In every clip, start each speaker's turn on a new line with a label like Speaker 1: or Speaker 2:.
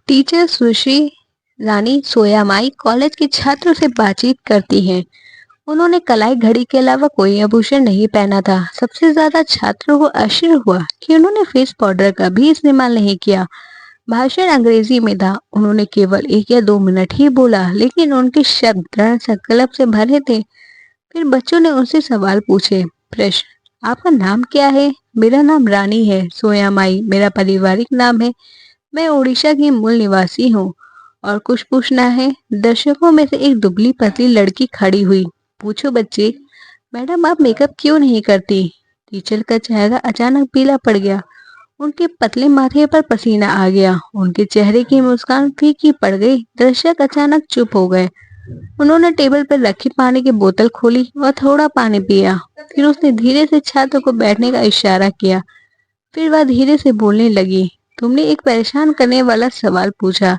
Speaker 1: Teacher सुश्री रानी सोयामाई college के छात्रों से बातचीत करती हैं। उन्होंने कलाई घड़ी के अलावा कोई आभूषण नहीं पहना था। सबसे ज्यादा छात्रों को आश्चर्य हुआ कि उन्होंने फेस पाउडर का भी इस्तेमाल नहीं किया। भाषण अंग्रेजी में था। उन्होंने केवल 1 या 2 मिनट ही बोला, लेकिन उनके शब्द दृढ़ संकल्प से भरे थे। फिर बच्चों ने उनसे सवाल पूछे। प्रश्न, आपका नाम क्या है? मेरा नाम रानी है सोयामाई, मेरा पारिवारिक नाम है। मैं उड़ीसा की मूल निवासी हूँ। और कुछ पूछना है? दर्शकों में से एक दुबली पतली लड़की खड़ी हुई। पूछो बच्चे। मैडम, आप मेकअप क्यों नहीं करती? टीचर का चेहरा अचानक पीला पड़ गया। उनके पतले माथे पर पसीना आ गया। उनके चेहरे की मुस्कान फीकी पड़ गई। दर्शक अचानक चुप हो गए। उन्होंने टेबल पर रखी पानी की बोतल खोली और थोड़ा पानी पिया। फिर उसने धीरे से छात्र को बैठने का इशारा किया। फिर वह धीरे से बोलने लगी। तुमने एक परेशान करने वाला सवाल पूछा।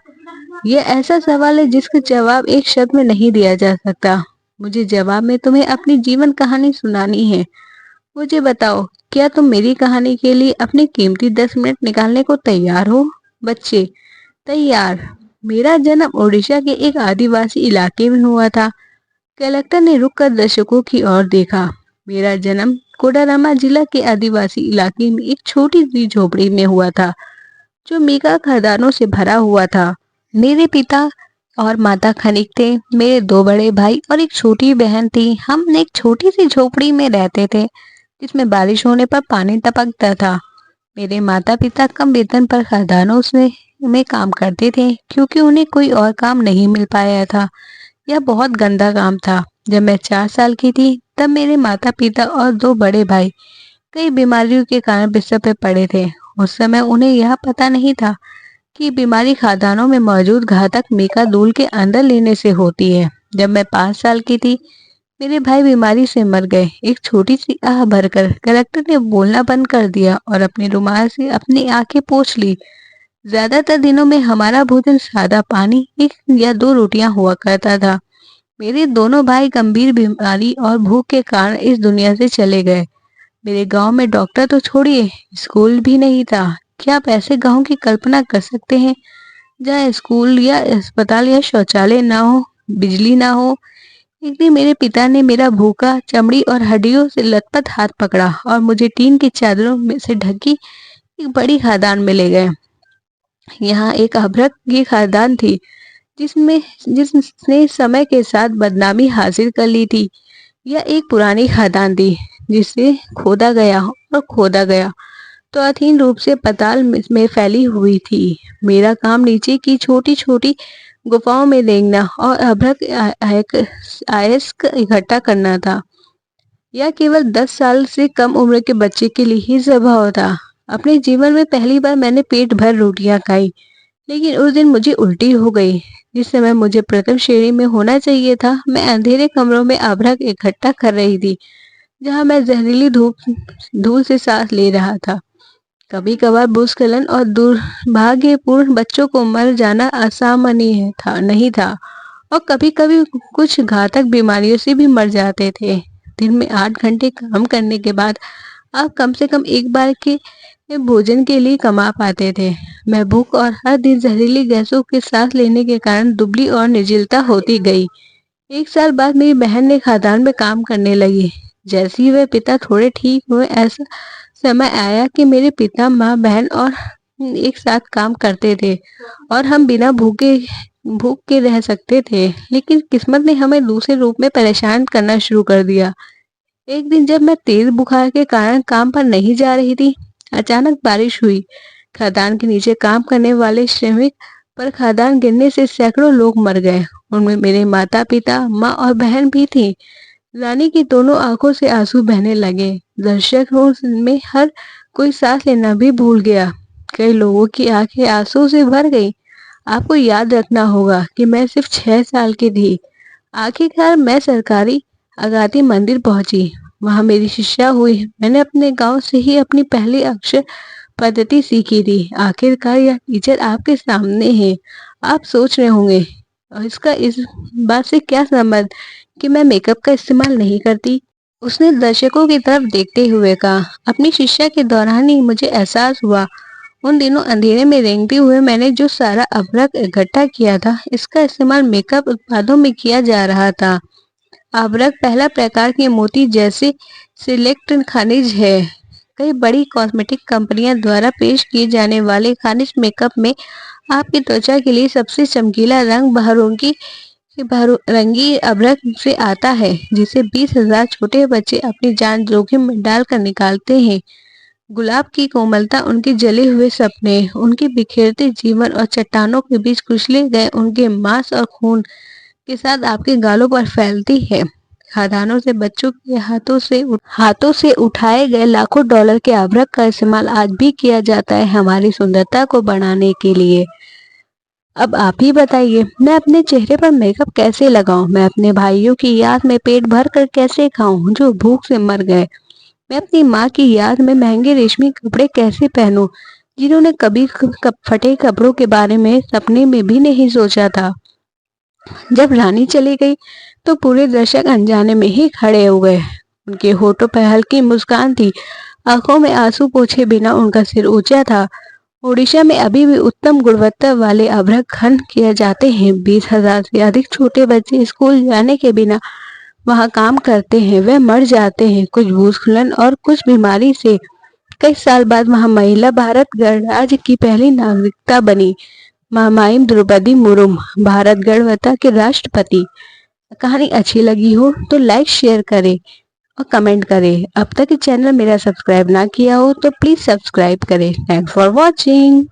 Speaker 1: यह ऐसा सवाल है जिसका जवाब एक शब्द में नहीं दिया जा सकता। मुझे जवाब में तुम्हें अपनी जीवन कहानी सुनानी है। मुझे बताओ, क्या तुम मेरी कहानी के लिए अपने कीमती 10 मिनट निकालने को तैयार हो? बच्चे, तैयार। मेरा जन्म ओडिशा के एक आदिवासी इलाके में हुआ था। कलेक्टर ने रुककर दर्शकों की ओर देखा। मेरा जन्म कोडारामा जिला के आदिवासी इलाके में एक छोटी सी झोपड़ी में हुआ था, जो मीका खदानों से भरा हुआ था। मेरे पिता और माता खनिक थे। मेरे 2 बड़े भाई और एक छोटी बहन थी। हम एक छोटी सी झोपड़ी में रहते थे, जिसमें बारिश होने पर पानी टपकता था। मेरे माता पिता कम वेतन पर खदानों में काम करते थे, क्योंकि उन्हें कोई और काम नहीं मिल पाया था। यह बहुत गंदा काम था। जब मैं 4 साल की थी, तब मेरे माता पिता और 2 बड़े भाई कई बीमारियों के कारण बिस्तर पर पड़े थे। उस समय उन्हें यह पता नहीं था कि बीमारी खाद्यान्नों में मौजूद घातक मेका धूल के अंदर लेने से होती है। जब मैं 5 साल की थी, मेरे भाई बीमारी से मर गए। एक छोटी सी आह भरकर कलेक्टर ने बोलना बंद कर दिया और अपने रुमाल से अपनी आंखें पोंछ ली। ज्यादातर दिनों में हमारा भोजन सादा पानी 1 या 2 रोटियां हुआ करता था। मेरे दोनों भाई गंभीर बीमारी और भूख के कारण इस दुनिया से चले गए। मेरे गांव में डॉक्टर तो छोड़िए, स्कूल भी नहीं था। क्या आप ऐसे गांव की कल्पना कर सकते हैं, जहाँ स्कूल या अस्पताल या शौचालय ना हो, बिजली ना हो? एक दिन मेरे पिता ने मेरा भूखा, चमड़ी और हड्डियों से लथपथ हाथ पकड़ा और मुझे टीन की चादरों में से ढकी एक बड़ी खदान में ले गए। यहाँ एक अभ्रक की खदान थी, जिसने समय के साथ बदनामी हासिल कर ली थी। यह एक पुरानी खदान थी, जिसे खोदा गया तो अधीन रूप से पाताल में फैली हुई थी। मेरा काम नीचे की छोटी छोटी गुफाओं में देखना और अभ्रक अयस्क इकट्ठा करना था। यह केवल 10 साल से कम उम्र के बच्चे के लिए ही संभव था। अपने जीवन में पहली बार मैंने पेट भर रोटियां खाई, लेकिन उस दिन मुझे उल्टी हो गई। जिस समय मुझे प्रथम श्रेणी में होना चाहिए था, मैं अंधेरे कमरों में अभ्रक इकट्ठा कर रही थी, जहां मैं जहरीली धूल से सांस ले रहा था। कभी कभार भूस्खलन और दुर्भाग्यपूर्ण बच्चों को मर जाना असामान्य था नहीं था, और कभी कभी कुछ घातक बीमारियों से भी मर जाते थे। दिन में 8 घंटे काम करने के बाद आप कम से कम एक बार के भोजन के लिए कमा पाते थे। मैं भूख और हर दिन जहरीली गैसों के सांस लेने के कारण दुबली और निर्जीलता होती गई। 1 साल बाद मेरी बहन ने खदान में काम करने लगी। जैसे ही वे पिता थोड़े ठीक हुए, ऐसा समय आया कि मेरे पिता, माँ, बहन और एक साथ काम करते थे और हम बिना भूख के रह सकते थे। लेकिन किस्मत ने हमें दूसरे रूप में परेशान करना शुरू कर दिया। एक दिन जब मैं तेज बुखार के कारण काम पर नहीं जा रही थी, अचानक बारिश हुई। खदान के नीचे काम करने वाले श्रमिक पर खदान गिरने से सैकड़ों लोग मर गए। उनमें मेरे माता पिता, माँ और बहन भी थी। रानी की दोनों आंखों से आंसू बहने लगे। दर्शकों में हर कोई सांस लेना भी भूल गया। कई लोगों की आंखें आंसू से भर गई। आपको याद रखना होगा कि मैं सिर्फ 6 साल की थी। आखिरकार मैं सरकारी अगाती मंदिर पहुंची। वहां मेरी शिक्षा हुई। मैंने अपने गांव से ही अपनी पहली अक्षर पद्धति सीखी थी। आखिरकार यह टीचर आपके सामने है। आप सोच रहे होंगे, और इसका इस बात से क्या संबंध कि मैं मेकअप का इस्तेमाल नहीं करती? उसने दर्शकों की तरफ देखते हुए कहा। अपनी शिक्षा के दौरान ही मुझे एहसास हुआ, उन दिनों अंधेरे में रेंगते हुए मैंने जो सारा अभ्रक इकट्ठा किया था, इसका इस्तेमाल मेकअप उत्पादों में किया जा रहा था। अभ्रक पहला प्रकार के मोती जैसे सिलेक्ट खनिज है। कई बड़ी कॉस्मेटिक कंपनियां द्वारा पेश किए जाने वाले खनिज मेकअप में आपकी त्वचा के लिए सबसे चमकीला रंग रंगी अभ्रक से आता है, जिसे 20,000 छोटे बच्चे अपनी जान जोखिम में डालकर निकालते हैं। गुलाब की कोमलता, उनके जले हुए सपने, उनके बिखेरते जीवन और चट्टानों के बीच कुचले गए उनके मांस और खून के साथ आपके गालों पर फैलती है। खदानों से बच्चों के हाथों से उठाए गए लाखों डॉलर के अभ्रक का इस्तेमाल आज भी किया जाता है हमारी सुंदरता को बढ़ाने के लिए। अब आप ही बताइए, मैं अपने चेहरे पर मेकअप कैसे लगाऊं? मैं अपने भाइयों की याद में पेट भर कर कैसे खाऊं जो भूख से मर गए? मैं अपनी माँ की याद में महंगे रेशमी कपड़े कैसे पहनूं जिन्होंने कभी फटे कपड़ों के बारे में सपने में भी नहीं सोचा था? जब रानी चली गई तो पूरे दर्शक अनजाने में ही खड़े हो गए। उनके होठों पर हल्की मुस्कान थी, आंखों में आंसू पोंछे बिना उनका सिर ऊंचा था। ओडिशा में अभी भी उत्तम गुणवत्ता वाले अभ्रक खनन किए जाते हैं। 20,000 से अधिक छोटे बच्चे स्कूल जाने के बिना वहाँ काम करते हैं। वे मर जाते हैं, कुछ भूस्खलन और कुछ बीमारी से। कई साल बाद वहाँ महिला भारत गणराज्य की पहली नागरिकता बनी। महामहिम द्रौपदी मुर्मू भारत गणतंत्र के राष्ट्रपति। कहानी अच्छी लगी हो तो लाइक शेयर करें और कमेंट करें। अब तक चैनल मेरा सब्सक्राइब ना किया हो तो प्लीज सब्सक्राइब करें। Thanks for watching.